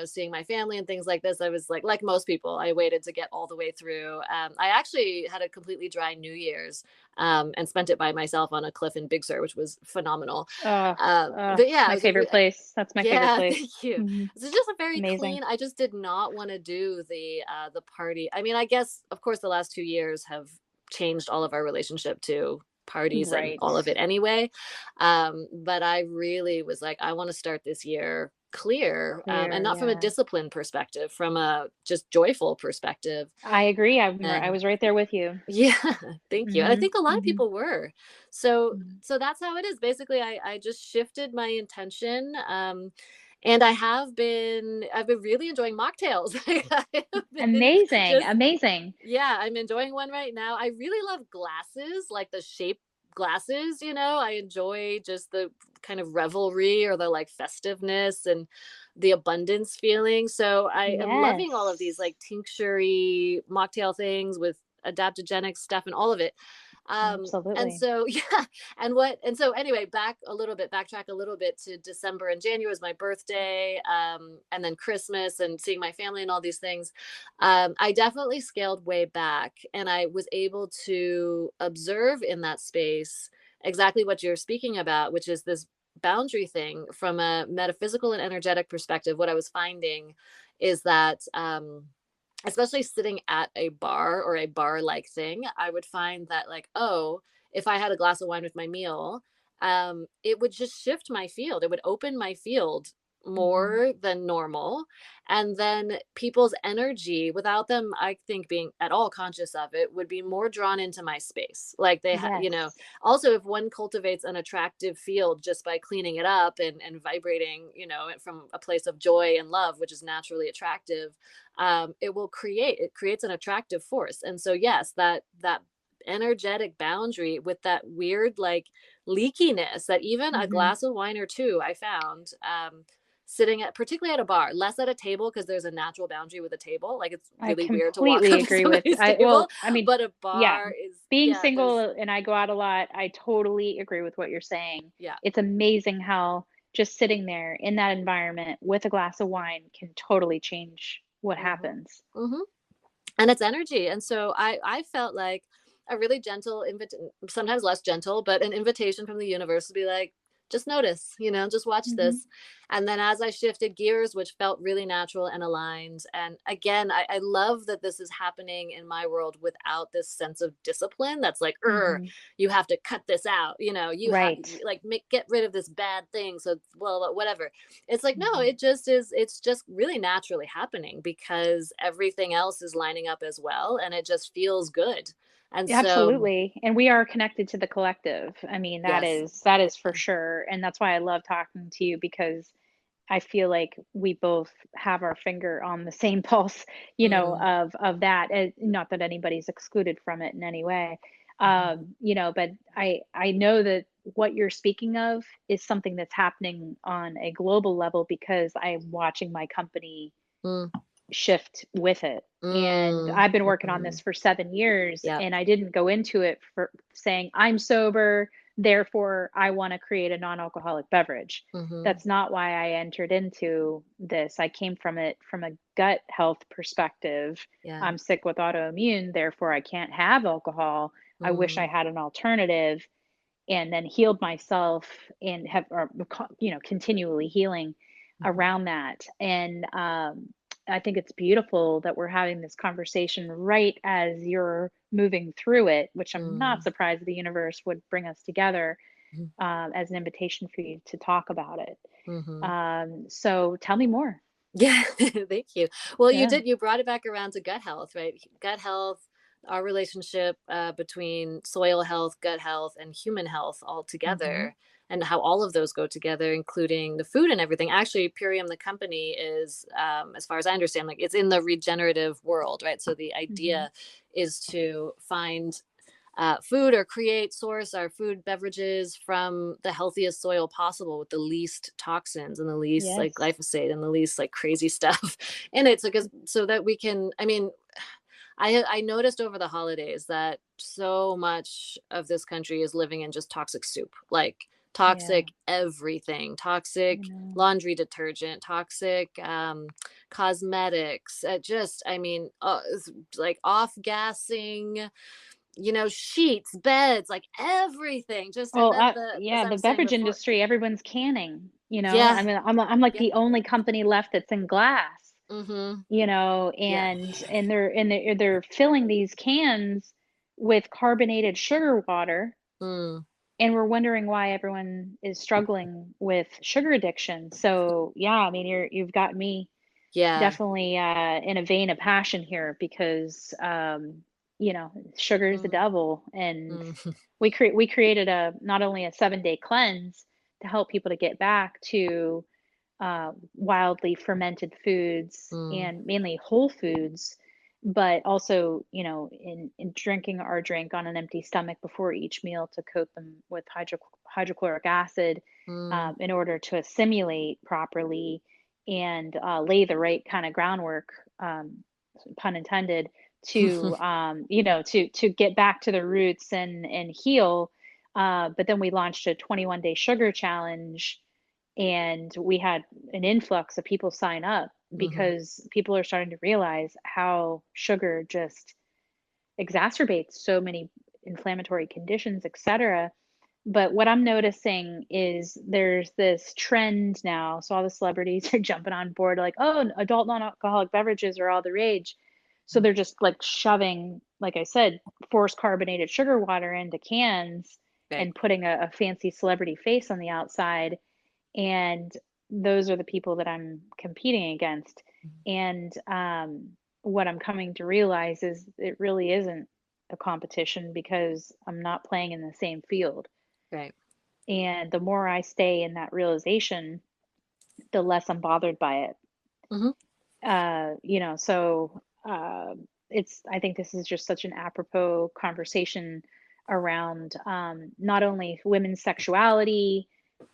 seeing my family and things like this, I was like most people, I waited to get all the way through. I actually had a completely dry New Year's, and spent it by myself on a cliff in Big Sur, which was phenomenal. But yeah, it My was a favorite place. That's my favorite yeah, place. thank you. Hmm. It's just a very Amazing. clean. I just did not want to do the party. I mean, I guess of course the last 2 years have changed all of our relationship to parties and Right. all of it anyway. But I really was like, I want to start this year clear, and Clear. not from a Yeah. discipline perspective, from a just joyful perspective. I agree. I And was right there with you. yeah, thank you. And I Hmm. think a lot of Hmm. people were. So Hmm. so that's how it is. Basically, I just shifted my intention. And I've been really enjoying mocktails. I have been Amazing. just Amazing. yeah, I'm enjoying one right now. I really love glasses, like the shape glasses, I enjoy just the kind of revelry or the like festiveness and the abundance feeling. So I am loving all of these Yes. like tincture mocktail things with adaptogenic stuff and all of it. And Absolutely. so yeah, and so anyway, backtrack a little bit to December and January was my birthday, and then Christmas and seeing my family and all these things. I definitely scaled way back, and I was able to observe in that space exactly what you're speaking about, which is this boundary thing from a metaphysical and energetic perspective, what I was finding is that especially sitting at a bar or a bar like thing, I would find that, like, oh, if I had a glass of wine with my meal, it would just shift my field. It would open my field Hmm. more than normal. And then people's energy, without them, I think, being at all conscious of it, would be more drawn into my space. Like you know, Yes. also, if one cultivates an attractive field just by cleaning it up and vibrating, from a place of joy and love, which is naturally attractive, it creates an attractive force. And so, yes, that energetic boundary with that weird, like, leakiness that even a Hmm. glass of wine or two, I found, sitting at, particularly at a bar, less at a table, because there's a natural boundary with a table. Like, it's I really weird to walk completely up to agree with somebody's table, well, I mean, but a yeah, bar is, being yeah, there's, single and I go out a lot, I totally agree with what you're saying. yeah. It's amazing how just sitting there in that environment with a glass of wine can totally change what Hmm. happens. Hmm. And it's energy. And so I felt like a really gentle sometimes less gentle, but an invitation from the universe to be like, just notice, just watch Hmm. this. And then as I shifted gears, which felt really natural and aligned, and again, I love that this is happening in my world without this sense of discipline that's like, Hmm. you have to cut this out, you have, Right. like, get rid of this bad thing, so, well, whatever. It's like, no, Hmm. it's just really naturally happening because everything else is lining up as well, and it just feels good. And so, Absolutely. And we are connected to the collective. I mean, yes. that is for sure. And that's why I love talking to you because I feel like we both have our finger on the same pulse, Mm, of that. Not that anybody's excluded from it in any way, mhm, but I know that what you're speaking of is something that's happening on a global level because I'm watching my company mm, shift with it. And mm, I've been working on this mhm. for 7 years, Yep. and I didn't go into it for saying, I'm sober, therefore I want to create a non alcoholic beverage. Mhm. That's not why I entered into this. I came from it from a gut health perspective. Yeah. I'm sick with autoimmune, therefore I can't have alcohol. I wish I Mm, had an alternative, and then healed myself and have, or, continually healing mhm, around that. And I think it's beautiful that we're having this conversation right as you're moving through it, which I'm not mm, surprised the universe would bring us together, mhm, as an invitation for you to talk about it. mhm. So tell me more. Yeah, thank you. Well, Yeah. you brought it back around to gut health, right? Gut health, our relationship between soil health, gut health, and human health all Hmm. together, and how all of those go together, including the food and everything. Actually, Purium, the company, is, as far as I understand, like, it's in the regenerative world, right? So the Hmm. idea is to find food, or create, source our food beverages from the healthiest soil possible with the least toxins and the least, like, Yes. glyphosate and the least, like, crazy stuff in it. So, so that we can, I mean, I noticed over the holidays that so much of this country is living in just toxic soup, like Yeah. toxic everything, I toxic know. laundry detergent, toxic cosmetics, just, I mean, like, off gassing, sheets, beds, like everything. Just, and Well, then, as yeah, I the was saying beverage before, industry, everyone's canning, yeah, I mean, I'm like yeah, the only company left that's in glass, mm-hmm, yeah, and they're filling these cans with carbonated sugar water, mm, and we're wondering why everyone is struggling with sugar addiction. So, yeah, I mean, you've got me yeah, definitely in a vein of passion here because sugar is the mm, devil, and mm, we created a not only a 7-day cleanse to help people to get back to wildly fermented foods mm, and mainly whole foods, but also, in drinking our drink on an empty stomach before each meal to coat them with hydrochloric acid, mm, in order to assimilate properly and lay the right kind of groundwork, pun intended, to get back to the roots and heal. But then we launched a 21-day sugar challenge, and we had an influx of people sign up mm-hmm, because people are starting to realize how sugar just exacerbates so many inflammatory conditions, etc. But what I'm noticing is there's this trend now. So all the celebrities are jumping on board, like, oh, adult non-alcoholic beverages are all the rage. So they're just like shoving, like I said, forced carbonated sugar water into cans Right. and putting a fancy celebrity face on the outside. And those are the people that I'm competing against. And what I'm coming to realize is it really isn't a competition because I'm not playing in the same field. Right. And the more I stay in that realization, the less I'm bothered by it. Hmm. So I think this is just such an apropos conversation around not only women's sexuality,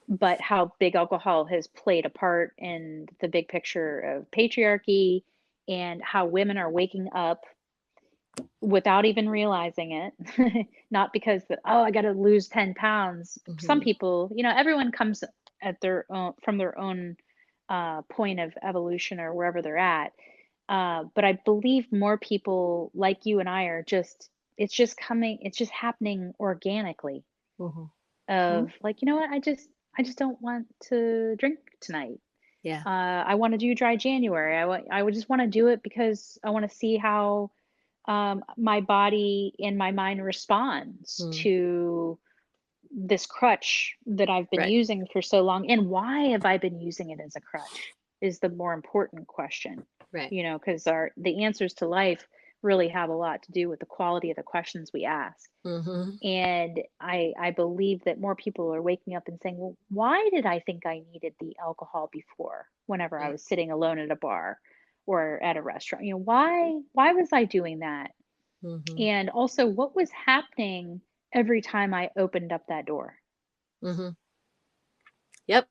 but how big alcohol has played a part in the big picture of patriarchy and how women are waking up without even realizing it. Not because oh, I got to lose 10 pounds. Some Hmm. people, everyone comes at their own from their own point of evolution or wherever they're at. But I believe more people like you and I are just, it's just happening organically Hmm. of like, you know what, I just don't want to drink tonight. Yeah. I want to do dry January. I would just want to do it because I want to see how my body and my mind responds Mm. to this crutch that I've been Right. using for so long. And why have I been using it as a crutch is the more important question, Right. because the answers to life really have a lot to do with the quality of the questions we ask. Hmm. And I believe that more people are waking up and saying, well, why did I think I needed the alcohol before whenever I Right. was sitting alone at a bar or at a restaurant? Why was I doing that? Hmm. And also, what was happening every time I opened up that door? Hmm. Yep.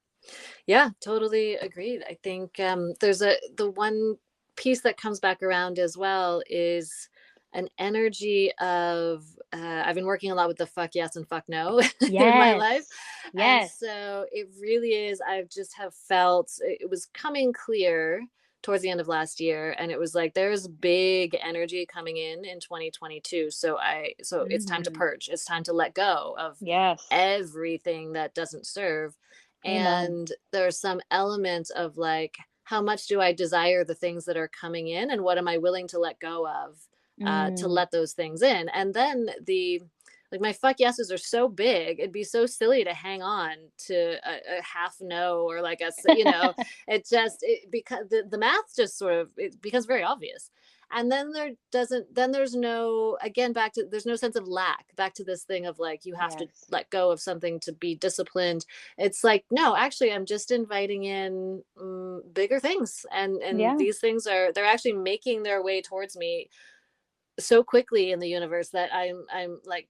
Yeah, totally agreed. I think there's the one piece that comes back around as well is an energy of I've been working a lot with the fuck yes and fuck no in my life. Yes. And Yes. so it really is, I've just have felt it was coming clear towards the end of last year, and it was like there's big energy coming in 2022. So it's time to Hmm. purge. It's time to let go of Yes. everything that doesn't serve. Amen. And there's some element of like, how much do I desire the things that are coming in, and what am I willing to let go of, to Mm. let those things in? And then like my fuck yeses are so big, it'd be so silly to hang on to a half no, or like it just because the math just sort of, it becomes very obvious. And then there's no, again, back to, there's no sense of lack, back to this thing of like you have to Yes. let go of something to be disciplined. It's like, no, actually I'm just inviting in bigger things, and Yeah. these things are, they're actually making their way towards me so quickly in the universe that I'm like,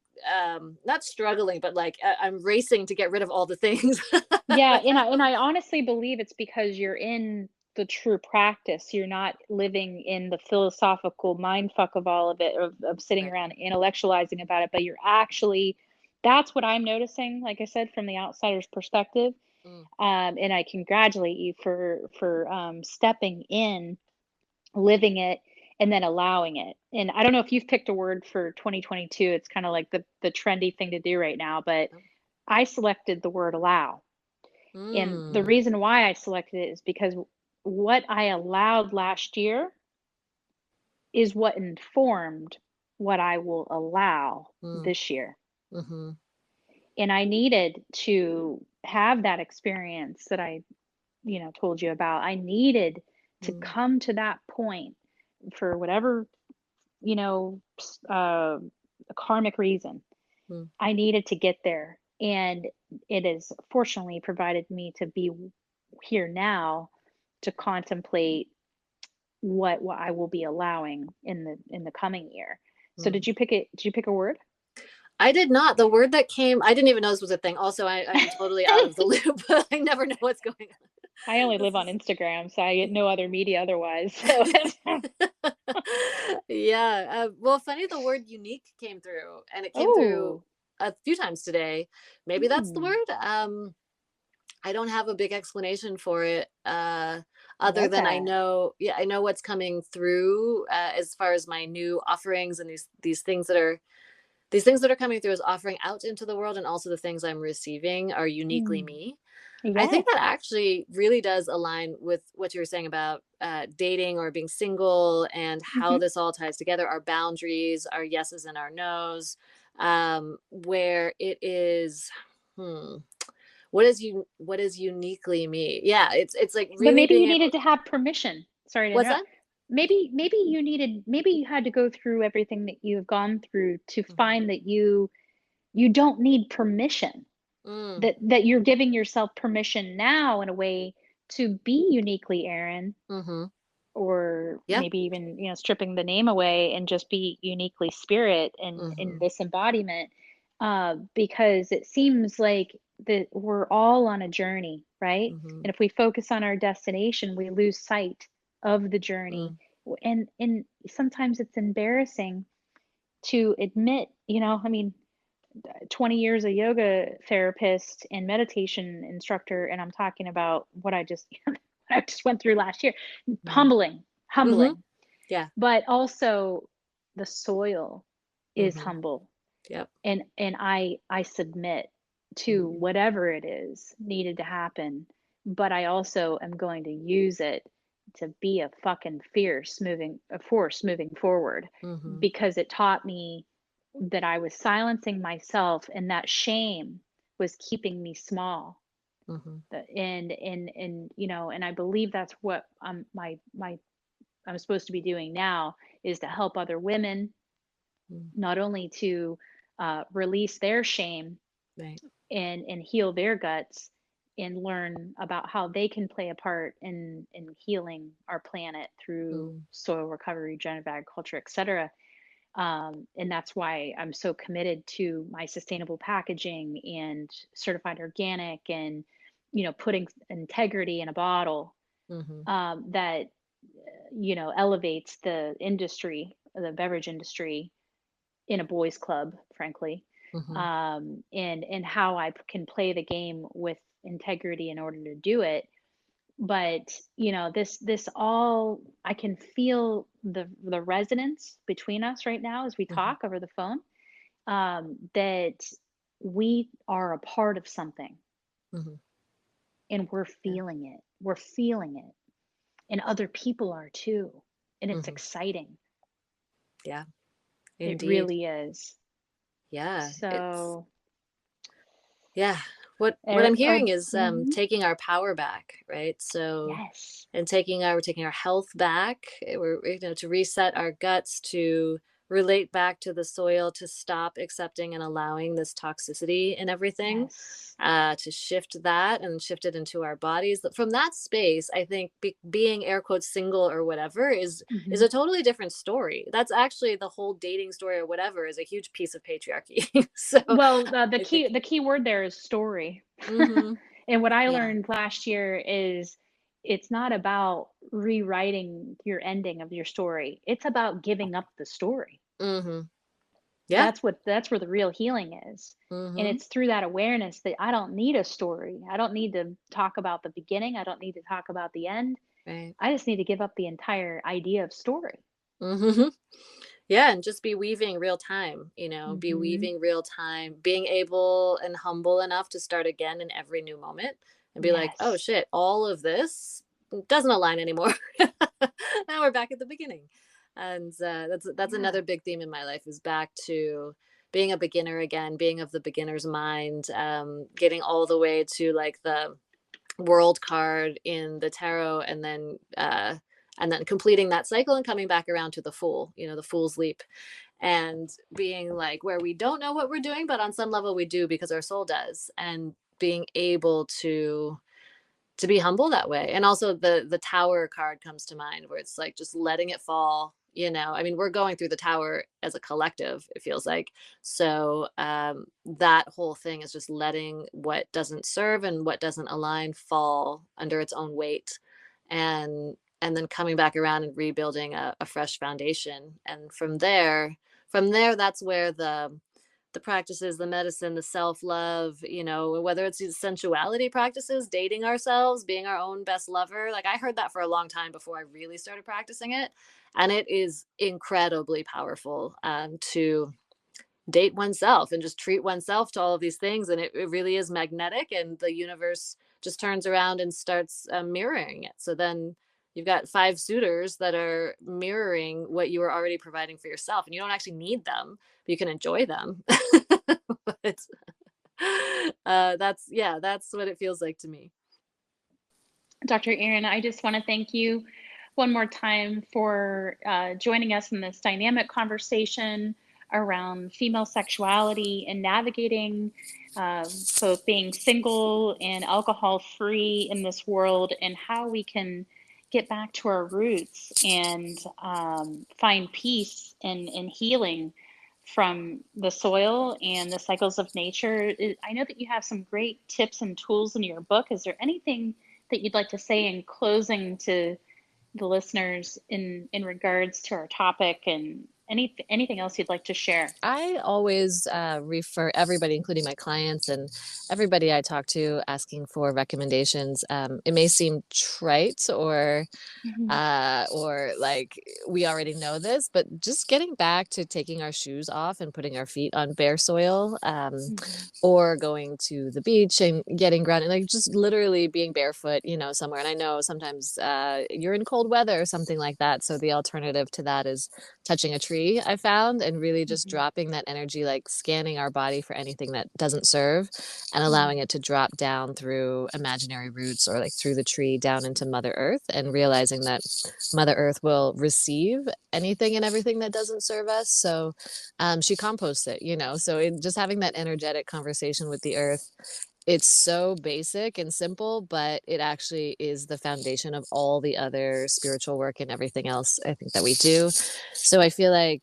not struggling, but like I'm racing to get rid of all the things Yeah, that and I have. and I honestly believe it's because you're in the true practice. You're not living in the philosophical mind fuck of all of it, of sitting Right. around intellectualizing about it, but you're actually, that's what I'm noticing, like I said, from the outsider's perspective. Mm. And I congratulate you for stepping in, living it, and then allowing it. And I don't know if you've picked a word for 2022. It's kind of like the trendy thing to do right now, but I selected the word allow. And the Mm. reason why I selected it is because what I allowed last year is what informed what I will allow Mm. this year. Mm-hmm. And I needed to have that experience that I, told you about. I needed to Mm. come to that point for whatever, you know, a karmic reason. Mm. I needed to get there. And it has fortunately provided me to be here now to contemplate what I will be allowing in the coming year. So Mm. did you pick a word? I did not. The word that came, I didn't even know this was a thing. Also, I'm totally out of the loop. I never know what's going on. I only This live on is Instagram, so I get no other media otherwise. So yeah. Well, funny, the word unique came through, and it came through oh, a few times today. Maybe that's the hmm, word. I don't have a big explanation for it, I other love than I that. know, yeah, I know what's coming through, as far as my new offerings and these things that are these things that are coming through as offering out into the world, and also the things I'm receiving are uniquely Mm. me. I think that Yes. actually really does align with what you were saying about dating or being single, and how Hmm. this all ties together, our boundaries, our yeses and our nos, where it is, hmm, what is uniquely me? Yeah, it's like But really maybe being you able. needed to have permission. Sorry to What's interrupt. that? Maybe you had to go through everything that you've gone through to Mm-hmm. find that you don't need permission. Mm, That you're giving yourself permission now in a way to be uniquely Aaron, mm-hmm. or Yeah. maybe even, stripping the name away and just be uniquely spirit in Mm-hmm. this embodiment. Because it seems like that we're all on a journey, right? Mm-hmm. And if we focus on our destination, we lose sight of the journey. Mm, And sometimes it's embarrassing to admit, I mean, 20 years a yoga therapist and meditation instructor, and I'm talking about what I just I just went through last year. mm-hmm. Humbling, Mm-hmm. humbling. Yeah. But also the soil is Mm-hmm. humble, Yep. and I submit to Mm-hmm. whatever it is needed to happen, but I also am going to use it to be a fucking fierce moving a force moving forward, Mm-hmm. because it taught me that I was silencing myself, and that shame was keeping me small. Mm-hmm. And I believe that's what my I'm supposed to be doing now, is to help other women, Mm, not only to release their shame right. and heal their guts, and learn about how they can play a part in healing our planet through Mm, soil recovery, regenerative agriculture, etc. And that's why I'm so committed to my sustainable packaging and certified organic, and putting integrity in a bottle, mm-hmm. that elevates the industry, the beverage industry, in a boys club, frankly. Mm-hmm. And how I can play the game with integrity in order to do it. But this all, I can feel the resonance between us right now as we Mm-hmm. talk over the phone, that we are a part of something, Mm-hmm. and Yeah. we're feeling it, and other people are too, and it's Mm-hmm. exciting. Yeah. It Indeed. really is. Yeah. It's, So yeah. What I'm hearing is mhm. taking our power back, right? So, Yes. and taking our health back. We're, to reset our guts, to relate back to the soil, to stop accepting and allowing this toxicity in everything, Yes. to shift that and shift it into our bodies. From that space, I think being air quotes single or whatever is Mhm. a totally different story. That's actually the whole dating story or whatever is a huge piece of patriarchy. So Well, the I key think, the key word there is story. mm-hmm, And what I yeah, learned last year is it's not about rewriting your ending of your story. It's about giving up the story. mm-hmm, yeah, That's where the real healing is. And mm-hmm, it's through that awareness that I don't need a story. I don't need to talk about the beginning. I don't need to talk about the end. right, I just need to give up the entire idea of story. mm-hmm. Yeah, and just be weaving real time, be Mhm. weaving real time, being able and humble enough to start again in every new moment and be like, oh Yes. shit, all of this doesn't align anymore. Now we're back at the beginning. And that's Yeah. another big theme in my life, is back to being a beginner again, being of the beginner's mind, getting all the way to like the world card in the tarot, and then completing that cycle and coming back around to the fool, the fool's leap, and being like where we don't know what we're doing, but on some level we do because our soul does, and being able to be humble that way. And also the tower card comes to mind, where it's like just letting it fall. I mean, we're going through the tower as a collective, it feels like. So that whole thing is just letting what doesn't serve and what doesn't align fall under its own weight, and then coming back around and rebuilding a fresh foundation. And from there that's where the practices, the medicine, the self love, whether it's these sensuality practices, dating ourselves, being our own best lover. Like I heard that for a long time before I really started practicing it. And it is incredibly powerful, to date oneself and just treat oneself to all of these things. And it really is magnetic, and the universe just turns around and starts mirroring it. So then you've got five suitors that are mirroring what you were already providing for yourself, and you don't actually need them, but you can enjoy them. But that's, yeah, that's what it feels like to me. Dr. Erin, I just want to thank you one more time for joining us in this dynamic conversation around female sexuality and navigating both being single and alcohol free in this world, and how we can get back to our roots and find peace and healing from the soil and the cycles of nature. I know that you have some great tips and tools in your book. Is there anything that you'd like to say in closing to the listeners in regards to our topic, and anything else you'd like to share? I always refer everybody, including my clients and everybody I talk to, asking for recommendations. It may seem trite Mhm. or like we already know this, but just getting back to taking our shoes off and putting our feet on bare soil, Mhm. or going to the beach and getting grounded, like just literally being barefoot, somewhere. And I know sometimes you're in cold weather or something like that. So the alternative to that is touching a tree, I found, and really just Mhm. dropping that energy, like scanning our body for anything that doesn't serve and allowing Mhm. it to drop down through imaginary roots or like through the tree down into Mother Earth, and realizing that Mother Earth will receive anything and everything that doesn't serve us. So she composts it, so just having that energetic conversation with the earth, it's so basic and simple, but it actually is the foundation of all the other spiritual work and everything else I think that we do. So I feel like,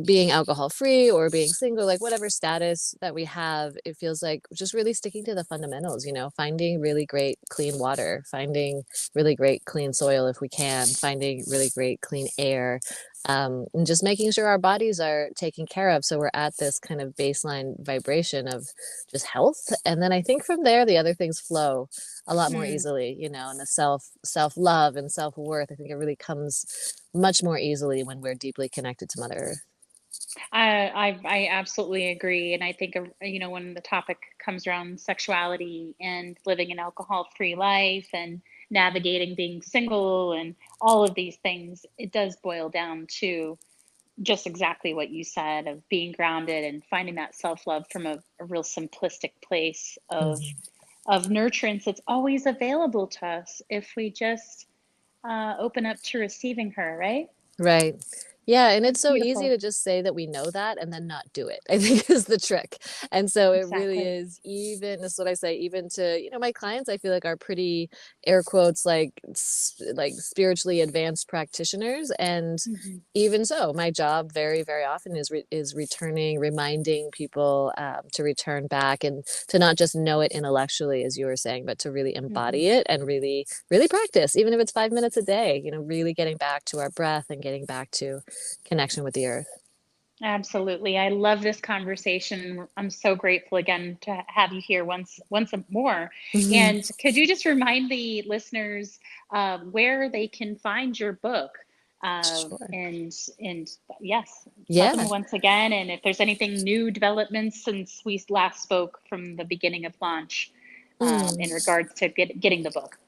being alcohol free or being single, like whatever status that we have, it feels like just really sticking to the fundamentals, finding really great clean water, finding really great clean soil if we can, finding really great clean air, and just making sure our bodies are taken care of. So we're at this kind of baseline vibration of just health. And then I think from there, the other things flow a lot more Mm. easily, and the self love and self worth. I think it really comes much more easily when we're deeply connected to Mother Earth. I absolutely agree, and I think when the topic comes around sexuality and living an alcohol-free life and navigating being single and all of these things, it does boil down to just exactly what you said of being grounded and finding that self-love from a real simplistic place Mm-hmm. of nurturance that's always available to us if we just open up to receiving her, right? Right. Yeah, and it's It's so easy beautiful. to just say that we know that and then not do it, I think is the trick. And so it really Exactly. is, even this is what I say, even to, my clients, I feel like are pretty air quotes like spiritually advanced practitioners. And Hmm. even so, my job very, very often is returning, reminding people to return back and to not just know it intellectually, as you were saying, but to really Hmm. embody it and really, really practice, even if it's 5 minutes a day, really getting back to our breath and getting back to connection with the earth. Absolutely. I love this conversation. I'm so grateful again to have you here once more. Mhm. And could you just remind the listeners where they can find your book? Sure. And yes, tell them Yeah. once again. And if there's anything new developments since we last spoke from the beginning of launch in Mm. regards to getting the book.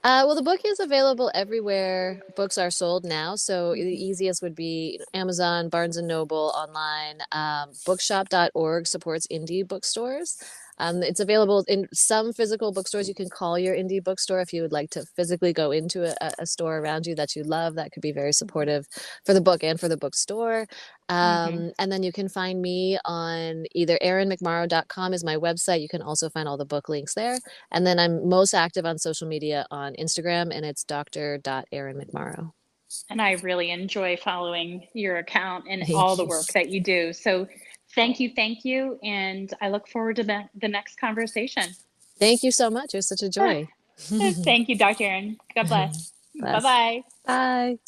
Well, the book is available everywhere books are sold now. So the Hmm. easiest would be Amazon, Barnes and Noble, online. Bookshop.org supports indie bookstores. It's available in some physical bookstores. You can call your indie bookstore if you would like to physically go into a store around you that you love. That could be very supportive for the book and for the bookstore. Hmm. And then you can find me on either erinmcmorrow.com is my website. You can also find all the book links there. And then I'm most active on social media on Instagram, and it's Dr. Erin McMorrow. And I really enjoy following your account and all Thank the you. work that you do. So thank you. And I look forward to the next conversation. Thank you so much. It was such a joy. Thank you, Dr. Aaron. God bless. Bye Bless. bye. Bye.